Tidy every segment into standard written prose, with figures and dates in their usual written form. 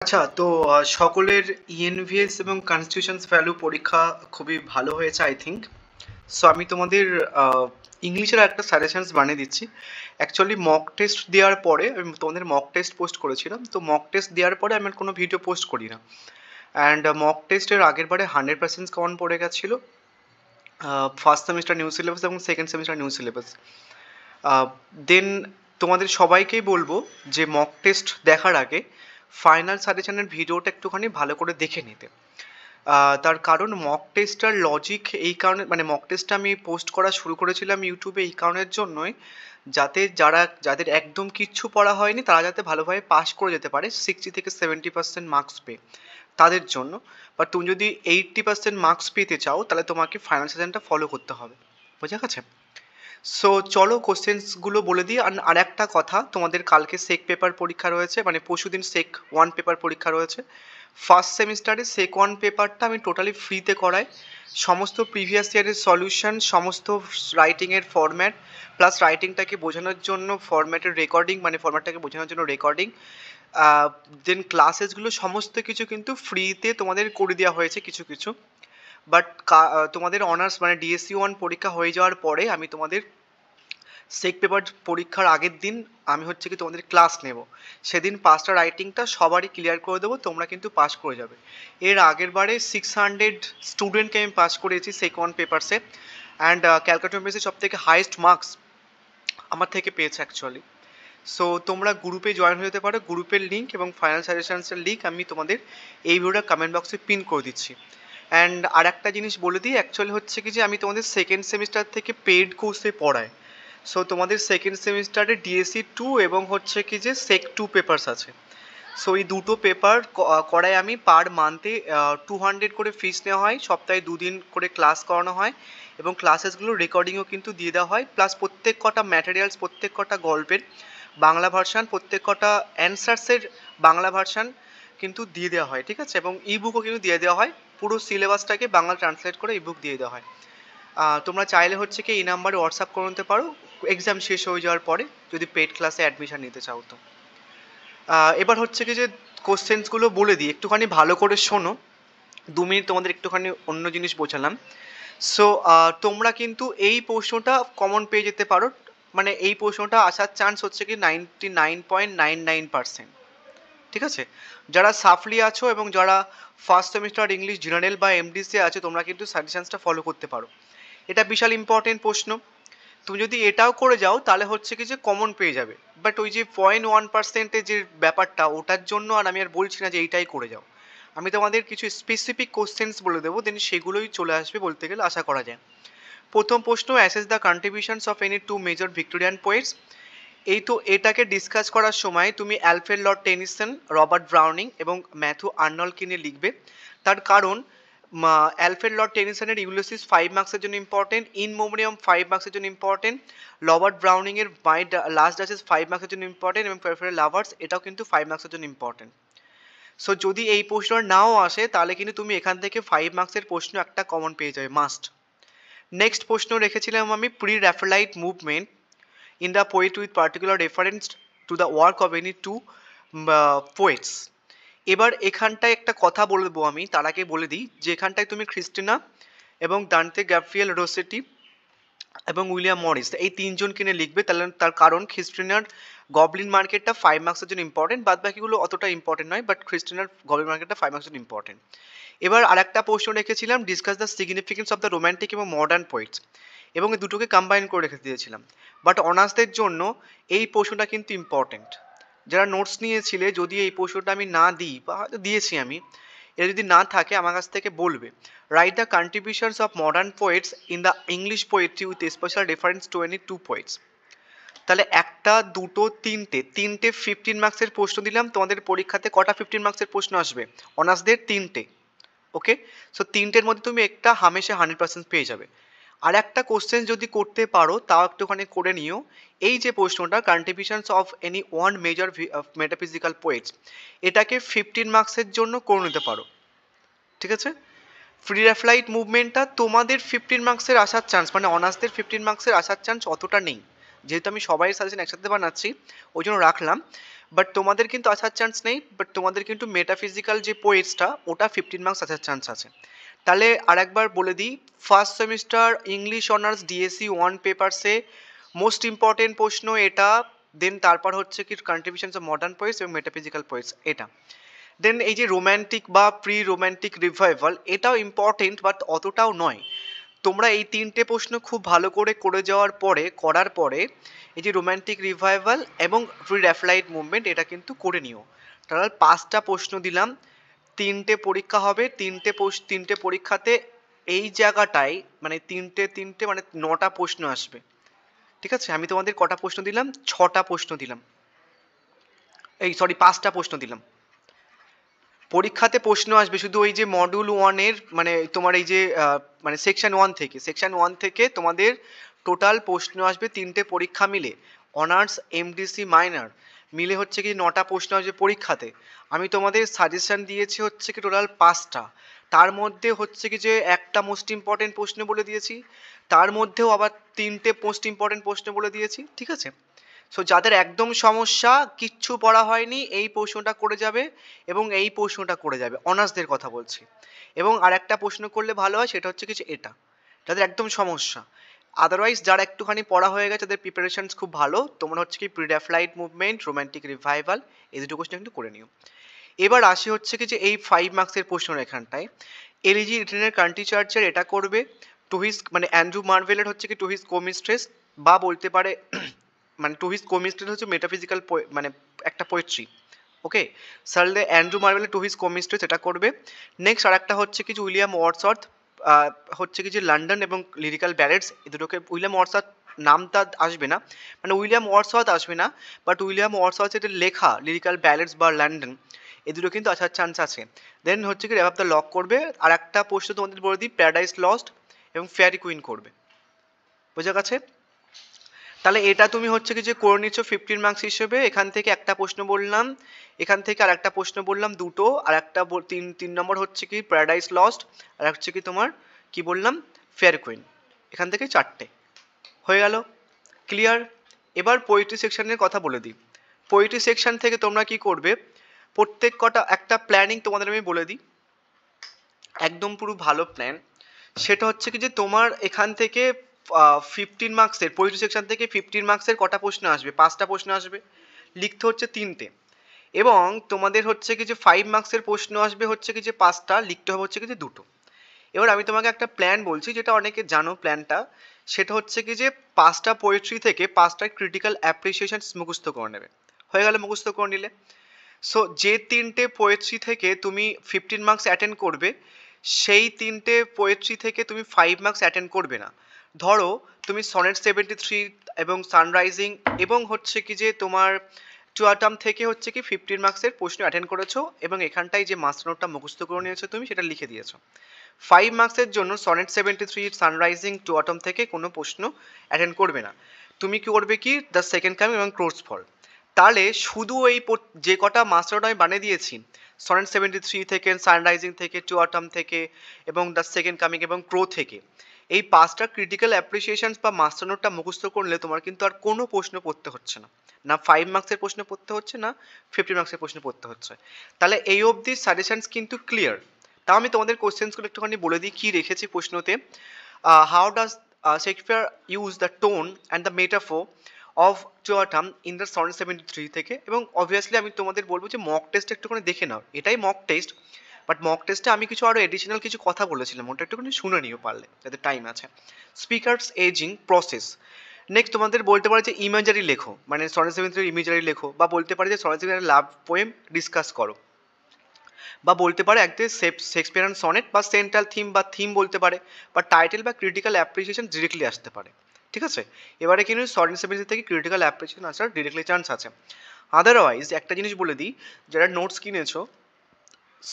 আচ্ছা, তো সকলের ইএনভিএস এবং কনস্টিটিউশনস ভ্যালু পরীক্ষা খুবই ভালো হয়েছে আই থিঙ্ক। সো আমি তোমাদের ইংলিশের একটা সাজেশনস বানিয়ে দিচ্ছি। অ্যাকচুয়ালি মক টেস্ট দেওয়ার পরে আমি তোমাদের মক টেস্ট পোস্ট করেছিলাম, তো মক টেস্ট দেওয়ার পরে আমি আর কোনো ভিডিও পোস্ট করি না। অ্যান্ড মক টেস্টের আগের বারে 100% কমন পড়ে গেছিলো ফার্স্ট সেমিস্টার নিউ সিলেবাস এবং সেকেন্ড সেমিস্টার নিউ সিলেবাস। দেন তোমাদের সবাইকেই বলবো যে মক টেস্ট দেখার আগে ফাইনাল সাজেশনের ভিডিওটা একটুখানি ভালো করে দেখে নিতে। তার কারণ মক টেস্টার লজিক এই কারণে, মানে মক টেস্টটা আমি পোস্ট করা শুরু করেছিলাম ইউটিউবে এই কারণের জন্যই, যাতে যাদের একদম কিচ্ছু পড়া হয়নি তারা যাতে ভালোভাবে পাস করে যেতে পারে 60 থেকে 70% মার্কস পেয়ে, তাদের জন্য। বাট তুমি যদি 80% মার্কস পেতে চাও তাহলে তোমাকে ফাইনাল সেশনটা ফলো করতে হবে। বোঝা গেছে? সো চলো কোশ্চেন্সগুলো বলে দিই। আর একটা কথা, তোমাদের কালকে সেক পেপার পরীক্ষা রয়েছে, মানে পরশুদিন সেক 1 পেপার পরীক্ষা রয়েছে। ফার্স্ট সেমিস্টারে সেক 1 পেপারটা আমি টোটালি ফ্রিতে করাই। সমস্ত প্রিভিয়াস ইয়ারের সলিউশন, সমস্ত রাইটিংয়ের ফরম্যাট, প্লাস রাইটিংটাকে বোঝানোর জন্য ফরম্যাটের রেকর্ডিং, মানে ফরম্যাটটাকে বোঝানোর জন্য রেকর্ডিং, দেন ক্লাসেসগুলো সমস্ত কিছু কিন্তু ফ্রিতে তোমাদের করে দেওয়া হয়েছে কিছু কিছু। বাট তোমাদের অনার্স মানে ডিএসসি 1 পরীক্ষা হয়ে যাওয়ার পরে আমি তোমাদের সেক পেপার পরীক্ষার আগের দিন আমি হচ্ছে কি তোমাদের ক্লাস নেব। সেদিন পাঁচটা রাইটিংটা সবারই ক্লিয়ার করে দেবো, তোমরা কিন্তু পাস করে যাবে। এর আগের বারে 600 স্টুডেন্টকে আমি পাস করেছি সেক 1 পেপারসে। অ্যান্ড ক্যালকাটা মেসে সব থেকে হাইয়েস্ট মার্কস আমার থেকে পেয়েছে অ্যাকচুয়ালি। সো তোমরা গ্রুপে জয়েন হয়ে যেতে পারো। গ্রুপের লিঙ্ক এবং ফাইনাল সাজেশনসের লিঙ্ক আমি তোমাদের এই ভিডিওটা কমেন্ট বক্সে পিন করে দিচ্ছি। অ্যান্ড আর একটা জিনিস বলে দিই, অ্যাকচুয়ালি হচ্ছে কি যে আমি তোমাদের সেকেন্ড সেমিস্টার থেকে পেইড কোর্সে পড়াই। সো তোমাদের সেকেন্ড সেমিস্টারে ডিএসসি 2 এবং হচ্ছে কি যে সেক 2 পেপারস আছে। সো এই দুটো পেপার করায় আমি পার মান্থে 200 করে ফিস নেওয়া হয়, সপ্তাহে 2 দিন করে ক্লাস করানো হয় এবং ক্লাসেসগুলো রেকর্ডিংও কিন্তু দিয়ে দেওয়া হয়। প্লাস প্রত্যেক কটা ম্যাটেরিয়ালস, প্রত্যেক কটা গল্পের বাংলা ভার্সান, প্রত্যেক কটা অ্যান্সার্সের বাংলা ভার্সান কিন্তু দিয়ে দেওয়া হয়, ঠিক আছে? এবং ইবুকও কিন্তু দিয়ে দেওয়া হয়। পুরো সিলেবাসটাকে বাংলা ট্রান্সলেট করে ইবুক দিয়ে দেওয়া হয়। তোমরা চাইলে হচ্ছে কি এই নাম্বারে হোয়াটসঅ্যাপ করে নিতে পারো এক্সাম শেষ হয়ে যাওয়ার পরে, যদি পেড ক্লাসে অ্যাডমিশন নিতে চাও তো। এবার হচ্ছে কি যে কোশ্চেন্সগুলো বলে দিই, একটুখানি ভালো করে শোনো। 2 মিনিট তোমাদের একটুখানি অন্য জিনিস বোঝালাম। সো তোমরা কিন্তু এই প্রশ্নটা কমন পেয়ে যেতে পারো, মানে এই প্রশ্নটা আসার চান্স হচ্ছে কি 99.99%, ঠিক আছে? যারা সাফলি আছো এবং যারা ফার্স্ট সেমিস্টার ইংলিশ জেনারেল বা এমডিসি আছে, তোমরা কিন্তু সাজেশনসটা ফলো করতে পারো। এটা বিশাল ইম্পর্টেন্ট প্রশ্ন। তুমি যদি এটাও করে যাও তাহলে হচ্ছে কি যে কমন পেয়ে যাবে। বাট ওই যে 0.1%-এর যে ব্যাপারটা, ওটার জন্য আর আমি আর বলছি না যে এইটাই করে যাও। আমি তোমাদের কিছু স্পেসিফিক কোশ্চেন্স বলে দেবো, দেন সেগুলোই চলে আসবে বলতে গেলে, আশা করা যায়। প্রথম প্রশ্ন, assess the contributions of any two major Victorian poets. এই তো এটাকে ডিসকাস করার সময় তুমি Alfred Lord Tennyson, Robert Browning এবং ম্যাথু আর্নল্ডকে নিয়ে লিখবে। তার কারণ অ্যালফ্রেড লর্ড টেনিসনের ইউলিসিস 5 মার্কসের জন্য ইম্পর্টেন্ট, ইন মেমোরিয়াম 5 মার্কসের জন্য ইম্পর্টেন্ট, রবার্ট ব্রাউনিংয়ের মাই লাস্ট ডাচেস 5 মার্কসের জন্য ইম্পর্টেন্ট এবং ফেয়ারফেয়ার লাভার্স এটাও কিন্তু 5 মার্কসের জন্য ইম্পর্টেন্ট। সো যদি এই প্রশ্ন নাও আসে তাহলে কিন্তু তুমি এখান থেকে 5 মার্কসের প্রশ্ন একটা কমন পেয়ে যাবে, মাস্ট। নেক্সট প্রশ্ন রেখেছিলাম আমি pre Raphaelite movement in the poet with particular reference to the work of any two poets. এবার এখানটায় একটা কথা বলবো আমি, তার আগে বলে দিই যে এখানটায় তুমি ক্রিস্টিনা এবং দান্তে গ্যাব্রিয়েল রোসেটি এবং উইলিয়াম মরিস এই তিনজনকে নিয়ে লিখবে। তাহলে তার কারণ ক্রিস্টিনার গবলিন মার্কেটটা 5 মার্কসের জন্য ইম্পর্টেন্ট, বাদ বাকিগুলো অতটা ইম্পর্টেন্ট নয়, বাট ক্রিস্টিনার গবলিন মার্কেটটা 5 মার্কসের জন্য ইম্পর্টেন্ট। এবার আরেকটা প্রশ্ন রেখেছিলাম discuss the significance of the romantic এবং মডার্ন পোয়েটস, এবং এই দুটোকে কম্বাইন করে রেখে দিয়েছিলাম। বাট অনার্সদের জন্য এই প্রশ্নটা কিন্তু ইম্পর্টেন্ট। যারা নোটস নিয়েছিলে, যদি এই প্রশ্নটা আমি না দিই বা হয়তো দিয়েছি আমি, এটা যদি না থাকে আমার কাছ থেকে বলবে। Write the contributions of modern poets in the English poetry with special reference to any two poets. তাহলে একটা, দুটো, তিনটে 15 মার্কসের প্রশ্ন দিলাম। তোমাদের পরীক্ষাতে কটা 15 মার্কসের প্রশ্ন আসবে? অনার্সদের 3টে। ওকে, সো 3টের মধ্যে তুমি একটা হামেশা 100% পেয়ে যাবে। আর একটা কোশ্চেন যদি করতে পারো তাও একটুখানি করে নিও। এই যে প্রশ্নটা contributions of any one major metaphysical poets, এটাকে 15 মার্কসের জন্য করে নিতে পারো, ঠিক আছে? ফ্রি র্যাফায়েলাইট মুভমেন্টটা তোমাদের 15 মার্কসের আসার চান্স, মানে অনার্সদের 15 মার্কসের আসার চান্স অতটা নেই, যেহেতু আমি সবাই সাজেশন একসাথে বানাচ্ছি ওই জন্য রাখলাম, বাট তোমাদের কিন্তু আসার চান্স নেই, বাট তোমাদের কিন্তু মেটাফিজিক্যাল যে পোয়েটসটা ওটা 15 মার্কস আসার চান্স আছে। তাহলে আরেকবার বলে দিই, first semester English honours DSC 1 পেপারসে মোস্ট ইম্পর্টেন্ট প্রশ্ন এটা, দেন তারপর হচ্ছে কি কন্ট্রিবিউশনস অফ মডার্ন পোয়েটস এবং মেটাফিজিক্যাল পোয়েটস এটা, দেন এই যে রোম্যান্টিক বা প্রি রোম্যান্টিক রিভাইভাল এটাও ইম্পর্টেন্ট বাট অতটাও নয়। তোমরা এই 3টে প্রশ্ন খুব ভালো করে করে যাওয়ার পরে করার পরে এই যে রোম্যান্টিক রিভাইভাল এবং প্রি র্যাফলাইট মুভমেন্ট এটা কিন্তু করে নিও। তাহলে 5টা প্রশ্ন দিলাম, 3টে পরীক্ষা হবে, 3টে পরীক্ষাতে এই জায়গাটায় মানে 3টে মানে 9টা প্রশ্ন আসবে। ঠিক আছে, আমি তোমাদের কটা প্রশ্ন দিলাম? 6টা প্রশ্ন দিলাম, এই সরি 5টা প্রশ্ন দিলাম। পরীক্ষাতে প্রশ্ন আসবে শুধু ওই যে মডিউল 1-এর মানে তোমার এই যে মানে সেকশন 1 থেকে তোমাদের টোটাল প্রশ্ন আসবে 3টে পরীক্ষা মিলে, অনার্স এমডিসি মাইনর মিলে হচ্ছে কি 9টা প্রশ্ন আসবে পরীক্ষাতে। আমি তোমাদের সাজেশন দিয়েছি হচ্ছে কি টোটাল 5টা, তার মধ্যে হচ্ছে কি যে একটা মোস্ট ইম্পর্টেন্ট প্রশ্ন বলে দিয়েছি, তার মধ্যেও আবার 3টে মোস্ট ইম্পর্টেন্ট প্রশ্ন বলে দিয়েছি। ঠিক আছে, সো যাদের একদম সমস্যা কিচ্ছু পড়া হয়নি এই প্রশ্নটা করে যাবে এবং এই প্রশ্নটা করে যাবে, অনার্সদের কথা বলছি। এবং আর একটা প্রশ্ন করলে ভালো হয় সেটা হচ্ছে কিছু এটা, যাদের একদম সমস্যা। আদারওয়াইজ যারা একটুখানি পড়া হয়ে গেছে তাদের প্রিপারেশনস খুব ভালো, তোমরা হচ্ছে কি প্রিডাফ্লাইট মুভমেন্ট রোম্যান্টিক রিভাইভাল এই দুটো কোশ্চেন একটু করে নিও। এবার আসি হচ্ছে কি যে এই 5 মার্কসের প্রশ্ন এখানটায় এলইজি রিটেনের কান্ট্রি চার্চের এটা করবে টু হিজ মানে অ্যান্ড্রু মার্ভেলের হচ্ছে কি টু হিজ কোমিস্ট্রেস, বা বলতে পারে মানে টু হিজ কোমিস্ট্রেস হচ্ছে মেটাফিজিক্যাল মানে একটা পোয়েট্রি। ওকে, সার্লে অ্যান্ড্রু মার্ভেলের টু হিজ কোমিস্ট্রেস এটা করবে। নেক্সট আর একটা হচ্ছে কি যে উইলিয়াম ওয়ার্ডসওয়ার্থ হচ্ছে কি যে লন্ডন এবং লিরিক্যাল ব্যালেডস, এই দুটোকে উইলিয়াম ওয়ার্ডসওয়ার্থ নামটা আসবে না, মানে উইলিয়াম ওয়ার্ডসওয়ার্থ আসবে না, বাট উইলিয়াম ওয়ার্ডসওয়ার্থের লেখা লিরিক্যাল ব্যালেডস বা লন্ডন এই দুটো কিন্তু আসার চান্স আছে। দেন হচ্ছে কি র্যাপ দ্য লক করবে, আর একটা প্রশ্ন তোমাদের বলে দিই প্যারাডাইস লস্ট এবং ফেয়ারি কুইন করবে। বোঝা গেছে? তাহলে এটা তুমি হচ্ছে কি যে করে নিচ্ছ 15 মার্কস হিসেবে। এখান থেকে একটা প্রশ্ন বললাম, এখান থেকে আর একটা প্রশ্ন বললাম দুটো, আর একটা তিন নম্বর হচ্ছে কি প্যারাডাইস লস্ট, আর হচ্ছে কি তোমার কি বললাম ফেয়ার কুইন। এখান থেকে 4টে হয়ে গেল, ক্লিয়ার। এবার পোয়েট্রি সেকশনের কথা বলে দিই। পোয়েট্রি সেকশন থেকে তোমরা কি করবে, প্রত্যেক কটা একটা প্ল্যানিং তোমাদের আমি বলে দিই, একদম পুরো ভালো প্ল্যান। সেটা হচ্ছে কি যে তোমার এখান থেকে 15 মার্কসের পোয়েট্রি সেকশন থেকে 15 মার্কসের কটা প্রশ্ন আসবে? 5টা প্রশ্ন আসবে, লিখতে হচ্ছে 3টে। এবং তোমাদের হচ্ছে কি যে 5 মার্কসের প্রশ্ন আসবে হচ্ছে কি যে 5টা, লিখতে হবে হচ্ছে কি যে 2টো। এবার আমি তোমাকে একটা প্ল্যান বলছি যেটা অনেকে জানো প্ল্যানটা, সেটা হচ্ছে কি যে 5টা পোয়েট্রি থেকে 5টা ক্রিটিক্যাল অ্যাপ্রিসিয়েশন মুখস্থ করে নেবে। হয়ে গেলে মুখস্থ করে নিলে। সো যে 3টে পোয়েট্রি থেকে তুমি 15 মার্কস অ্যাটেন্ড করবে সেই 3টে পোয়েট্রি থেকে তুমি 5 মার্কস অ্যাটেন্ড করবে না। ধরো তুমি সনেট 73 এবং সানরাইজিং এবং হচ্ছে কি যে তোমার টু অটম থেকে হচ্ছে কি 15 মার্কসের প্রশ্ন অ্যাটেন্ড করেছো এবং এখানটায় যে মাস্টার নোটটা মুখস্থ করে নিয়েছো তুমি সেটা লিখে দিয়েছো। 5 মার্কসের জন্য সনেট 73 সানরাইজিং টু অটম থেকে কোনো প্রশ্ন অ্যাটেন্ড করবে না। তুমি কি করবে কি দ্য সেকেন্ড কামিং এবং ক্রোস ফল। তাহলে শুধু এই যে কটা মাস্টার নোট আমি বানিয়ে দিয়েছি সনেট 73 থেকে সানরাইজিং থেকে টু অটম থেকে এবং দ্য সেকেন্ড কামিং এবং ক্রো থেকে, এই 5টা ক্রিটিক্যাল অ্যাপ্রিসিয়েশনস বা মাস্টার নোটটা মুখস্থ করলে তোমার কিন্তু আর কোনো প্রশ্ন পড়তে হচ্ছে না, না 5 মার্কসের প্রশ্ন পড়তে হচ্ছে না 50 মার্কসের প্রশ্ন পড়তে হচ্ছে। তাহলে এই অবধি সাজেশনস কিন্তু ক্লিয়ার। তাও আমি তোমাদের কোশ্চেন্সগুলো একটুখানি বলে দিই কী রেখেছি প্রশ্নতে। How does Shakespeare use the tone and the metaphor of to autumn in the sonnet 73 থেকে, এবং অবভিয়াসলি আমি তোমাদের বলবো যে মক টেস্ট একটুখানি দেখে নাও, এটাই মক টেস্ট, বাট মক টেস্টে আমি কিছু আরও এডিশনাল কিছু কথা বলেছিলাম ওটা একটুখানি শুনে নিও পারলে যাদের টাইম আছে। Speakers ageing process. নেক্সট তোমাদের বলতে পারে যে ইমেজারি লেখো, মানে সনেট 73 ইমেজারি লেখো, বা বলতে পারে যে সনেট 73 লাভ পোয়েম ডিসকাস করো, বা বলতে পারে একদম শেক্সপিয়ারিয়ান সনেট বা সেন্ট্রাল থিম বা থিম বলতে পারে, বা টাইটেল বা ক্রিটিক্যাল অ্যাপ্রিসিয়েশন ডিরেক্টলি আসতে পারে। ঠিক আছে, এবারে কিন্তু সনেট 73 থেকে ক্রিটিক্যাল অ্যাপ্রিসিয়েশন আসার ডিরেক্টলি চান্স আছে। আদারওয়াইজ একটা জিনিস বলে দিই, যারা নোটস কিনেছো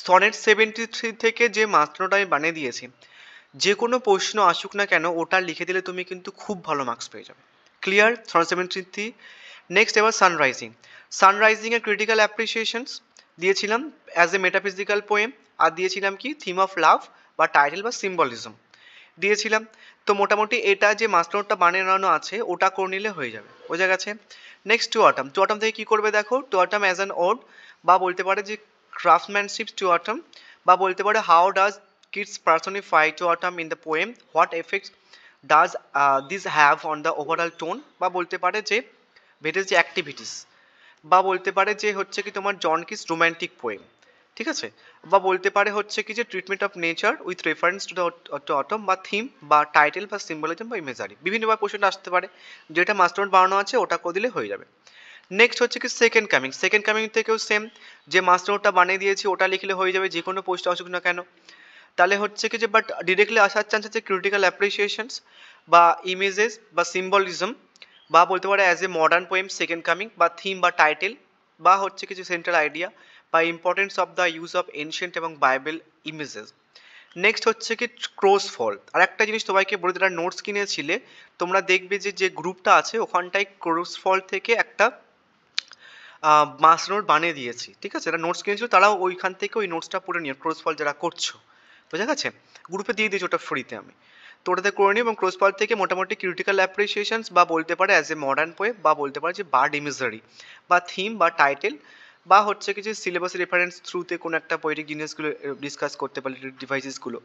সনেট 73 থেকে যে মাত্রাটা আমি বানিয়ে দিয়েছি যে কোনো প্রশ্ন আসুক না কেন ওটা লিখে দিলে তুমি কিন্তু খুব ভালো মার্কস পেয়ে যাবে। Clear sonnet 73। নেক্সট এবার সানরাইজিং। সানরাইজিংয়ের ক্রিটিক্যাল অ্যাপ্রিসিয়েশনস দিয়েছিলাম অ্যাজ এ মেটাফিজিক্যাল পোয়েম, আর দিয়েছিলাম কি থিম অফ লাভ বা টাইটেল বা সিম্বলিজম। দিয়েছিলাম। তো মোটামুটি এটা যে মাস্টার নোটটা বানানো আছে ওটা করে নিলে হয়ে যাবে, বোঝা গেছে। Next to autumn, to autumn থেকে কি করবে দেখো, to autumn as an ode বা বলতে পারে যে ক্রাফটম্যানশিপ টু অটাম, বা বলতে পারে how does Keats personify to autumn in the poem, what effects does this have on the overall tone, বা বলতে পারে যে ভেরিয়াস যে অ্যাক্টিভিটিস, বা বলতে পারে যে হচ্ছে কি তোমার জন কিস রোম্যান্টিক পোয়েম, ঠিক আছে, বা বলতে পারে হচ্ছে কি যে treatment of nature with reference to the autumn, বা থিম বা টাইটেল বা সিম্বলিজম বা ইমেজারি, বিভিন্নভাবে কোশ্চেনটা আসতে পারে। যেটা মাস্টার নোট বানানো আছে ওটা করে দিলে হয়ে যাবে। নেক্সট হচ্ছে কি সেকেন্ড কামিং, সেকেন্ড কামিং থেকেও সেম, যে মাস্টার নোটটা বানিয়ে দিয়েছি ওটা লিখলে হয়ে যাবে, যে কোনো পোস্ট আসুক না কেন। তাহলে হচ্ছে কি যে বাট ডিরেক্টলি আসার চান্স আছে ক্রিটিক্যাল অ্যাপ্রিসিয়েশনস বা ইমেজেস বা সিম্বলিজম, বা বলতে পারে as a modern poem second coming, বা থিম বা টাইটেল, বা হচ্ছে কিছু সেন্ট্রাল আইডিয়া বা importance of the use of ancient এবং বাইবেল ইমেজেস। নেক্সট হচ্ছে কি ক্রোস ফল, আর একটা জিনিস তোমাকে বলে যারা নোটস কিনেছিলে তোমরা দেখবে যে যে গ্রুপটা আছে ওখানটায় ক্রোস ফল থেকে একটা মাস্টার নোট বানিয়ে দিয়েছি, ঠিক আছে, যারা নোটস কিনেছিল তারাও ওইখান থেকে ওই নোটসটা পড়ে নিও, ক্রোস ফল যারা করছো, বোঝা গেছে, গ্রুপে দিয়ে দিয়েছি ওটা ফ্রিতে আমি, তো ওটাতে করে নিই। এবং ক্রোস ফল থেকে মোটামুটি ক্রিটিক্যাল অ্যাপ্রিসিয়েশনস বা বলতে পারে অ্যাজ এ মডার্ন পোয়েম, বা বলতে পারে যে বার্ড ইমেজারি বা থিম বা টাইটেল, বা হচ্ছে কিছু সিলেবাস রেফারেন্স থ্রুতে কোনো একটা পোয়েটিক জিনিসগুলো ডিসকাস করতে পারি, ডিভাইসেসগুলো,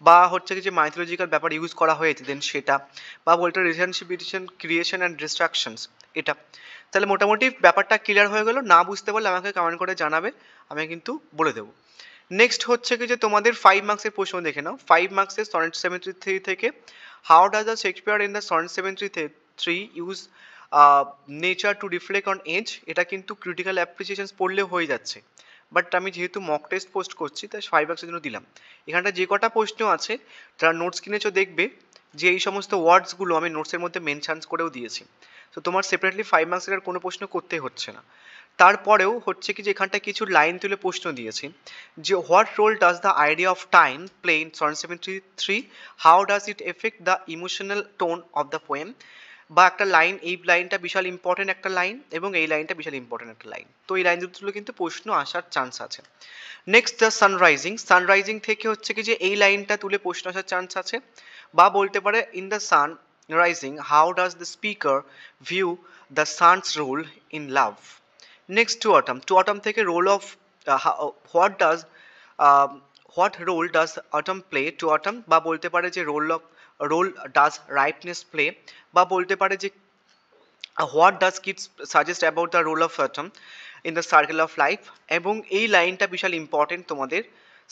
বা হচ্ছে কিছু মাইথোলজিক্যাল ব্যাপার ইউজ করা হয়েছে দেন সেটা, বা বলতে relationship between creation and distractions এটা। তাহলে মোটামুটি ব্যাপারটা ক্লিয়ার হয়ে গেল, না বুঝতে পারলে আমাকে কমেন্ট করে জানাবে, আমি কিন্তু বলে দেবো। নেক্সট হচ্ছে কি যে তোমাদের 5 মার্কসের প্রশ্ন দেখে নাও, 5 মার্কসের সনেট 73 থেকে how does the Shakespeare in the sonnet 73 use nature to reflect on age, এটা কিন্তু ক্রিটিক্যাল অ্যাপ্রিসিয়েশন পড়লে হয়ে যাচ্ছে, বাট আমি যেহেতু মক টেস্ট পোস্ট করছি তাই 5 মার্কসের জন্য দিলাম। এখানটা যে কটা প্রশ্ন আছে যারা নোটস কিনেছো দেখবে যে এই সমস্ত ওয়ার্ডসগুলো আমি নোটসের মধ্যে মেনশন করেও দিয়েছি, তো তোমার সেপারেটলি 5 মার্কসের আর কোনো প্রশ্ন করতে হচ্ছে না। তারপরেও হচ্ছে কি যে এখানটা কিছু লাইন তুলে প্রশ্ন দিয়েছি, যে what role does the idea of time play in sonnet 73, how does it effect the emotional tone of the poem, বা একটা লাইন, এই লাইনটা বিশাল ইম্পর্টেন্ট একটা লাইন এবং এই লাইনটা বিশাল ইম্পর্টেন্ট একটা লাইন, তো এই লাইন দুটো কিন্তু প্রশ্ন আসার চান্স আছে। নেক্সট দ্য সানরাইজিং, সানরাইজিং থেকে হচ্ছে কি যে এই লাইনটা তুলে প্রশ্ন আসার চান্স আছে, বা বলতে পারে in the sun rising how does the speaker view the sun's role in love. Next to autumn, to autumn থেকে role of what does what role does autumn play to autumn, বা বলতে পারে যে role does ripeness play, বা বলতে পারে যে what does kids suggest about the role of autumn in the circle of life. এবং এই লাইনটা বিশাল ইম্পর্টেন্ট তোমাদের,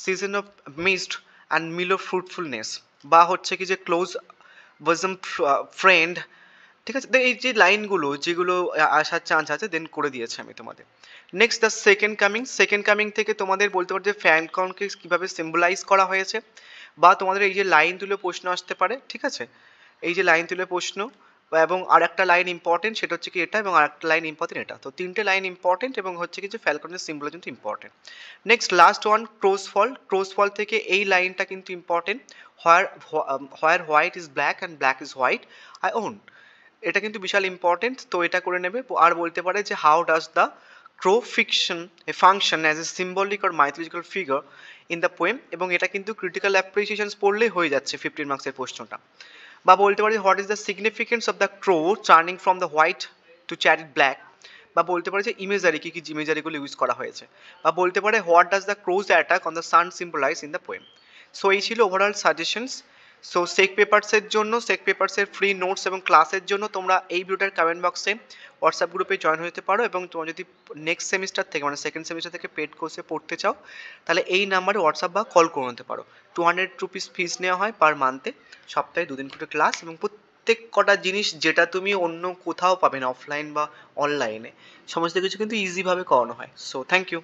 season of mist and mill of fruitfulness, বা হচ্ছে কি যে ক্লোজ বজম ফ্রেন্ড, ঠিক আছে, এই যে লাইনগুলো যেগুলো আসার চান্স আছে দেন করে দিয়েছে আমি তোমাদের। Next the second coming, second coming থেকে তোমাদের বলতে পারো যে ফ্যানকনকে কীভাবে সিম্বলাইজ করা হয়েছে, বা তোমাদের এই যে লাইন তুলে প্রশ্ন আসতে পারে, ঠিক আছে, এই যে লাইন তুলে প্রশ্ন, এবং আর একটা লাইন ইম্পর্টেন্ট সেটা হচ্ছে কি এটা, এবং আর একটা লাইন ইম্পর্টেন্ট এটা, তো তিনটে লাইন ইম্পর্টেন্ট এবং হচ্ছে কি যে ফ্যালকনের সিম্বল কিন্তু important. Next last one crow's fall, crow's fall থেকে এই লাইনটা কিন্তু important, where white is black and black is white I own, এটা কিন্তু বিশাল ইম্পর্টেন্ট, তো এটা করে নেবে। আর বলতে পারে যে how does the crow fiction a function as a symbolic or mythological figure in the poem, এবং এটা কিন্তু ক্রিটিক্যাল অ্যাপ্রিসিয়েশনস পড়লেই হয়ে যাচ্ছে 15 মার্কসের প্রশ্নটা। বা বলতে পারি what is the significance of the crow turning from the white to charred black, বা বলতে পারে যে ইমেজারি কী কী ইমেজারিগুলো ইউজ করা হয়েছে, বা বলতে পারে what does the crow's attack on the sun symbolize in the poem. So এই ছিল ওভারঅল সাজেশনস। সো সেক পেপারসের জন্য, সেক পেপারসের ফ্রি নোটস এবং ক্লাসের জন্য তোমরা এই ভিডিওটার কমেন্ট বক্সে হোয়াটসঅ্যাপ গ্রুপে জয়েন হতে পারো, এবং তোমরা যদি নেক্সট সেমিস্টার থেকে মানে সেকেন্ড সেমিস্টার থেকে পেড কোর্সে পড়তে চাও তাহলে এই নাম্বারে হোয়াটসঅ্যাপ বা কল করে নিতে পারো। 200 রুপিস ফিস নেওয়া হয় পার মান্থে, সপ্তাহে 2 দিন করে ক্লাস, এবং প্রত্যেক কটা জিনিস যেটা তুমি অন্য কোথাও পাবে না অফলাইন বা অনলাইনে, সমস্ত কিছু কিন্তু ইজিভাবে করানো হয়। So thank you.